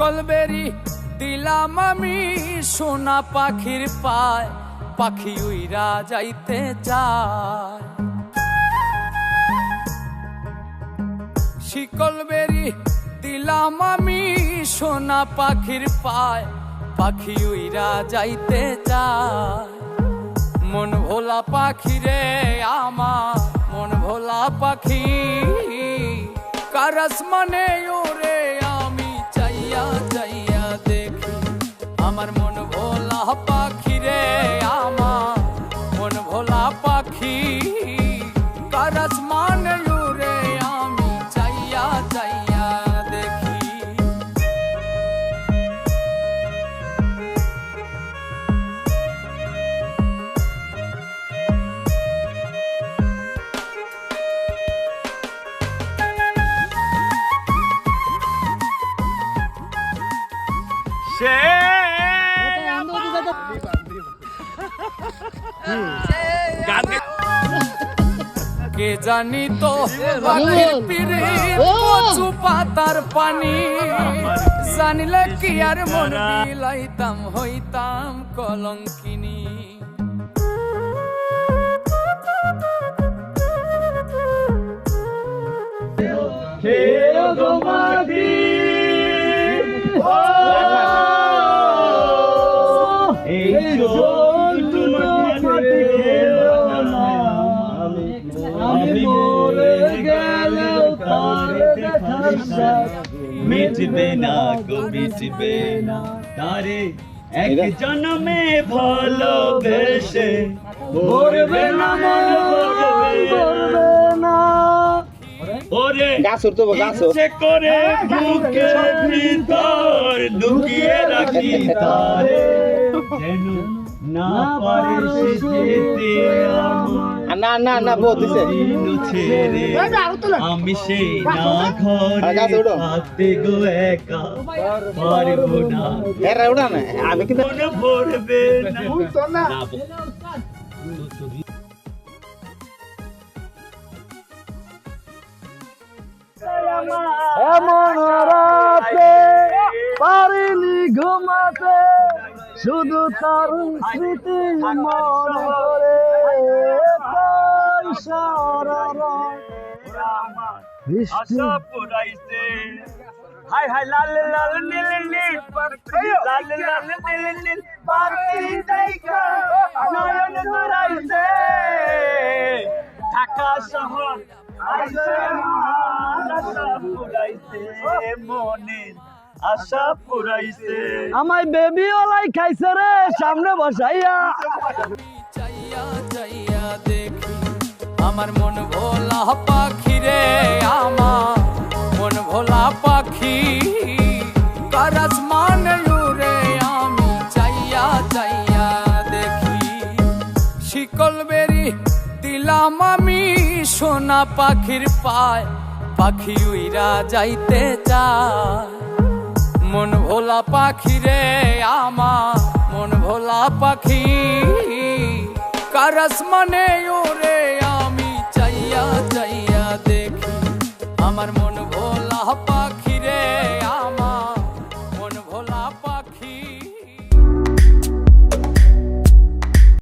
শিকল বেরি দিলাম আমি সোনা পাখির পায়, পাখি উইরা যাইতে চায়। শিকল বেরি দিলাম আমি সোনা পাখির পায়, পাখি উইরা যাইতে চায়। মন ভোলা পাখি রে আমার, মন ভোলা পাখি, কার আসমানে ওরে আমি চাইয়া চাইয়া দেখি। আমার মন ভোলা পাখি রে আমার, মন ভোলা পাখি, কার আসমানে ওরে আমি চাইয়া চাইয়া দেখি। কে জানি তো পাখির পিরে কচু পাতার পানি, জানিলে কি আর মন বিলাইতাম, হইতাম কলঙ্কিনী। মিটবে না গো মিটবে না তারে এক জন্মে ভালোবেসে, ভরবে না ভরবে না। ওরে ইচ্ছে করে বুকের ভিতর লুকিয়ে রাখি তারে, যেন না পারিস যেতে না না না বলতেছে ছেড়ে। আমি সেই না ঘরে থাকতে গো একা পারবো না, এরা ওটা না আমি কিন্তু মনে ভরবে না। এমন রাতে পারিনি ঘুমাতে, শুধু তার স্মৃতি মন করে সারা আশা পুরাইছে, হাই হাই লাল লাল নীল নীল লাল লাল নীল নীল পাখি দেখা নয়ন জুড়াইছে। ঢাকা শহর আইছে আশা পুরাইছে, মনে আশা পুরাইছে। আমায় বেবি ওলাই খাইছে রে সামনে বসাইয়া, চাইয়া চাইয়া দেখি। আমার মন ভোলা পাখি রে আমার, মন ভোলা পাখি, কার আসমানে উড়ে আমি চাইয়া চাইয়া দেখি। শিকল বেরি দিলাম আমি সোনা পাখির পায়, পাখি উইরা যাইতে চায়। মন ভোলা পাখি রে আমার, মন ভোলা পাখি, কার আসমানে ওরে আমি চাইয়া চাইয়া দেখি। আমার মন ভোলা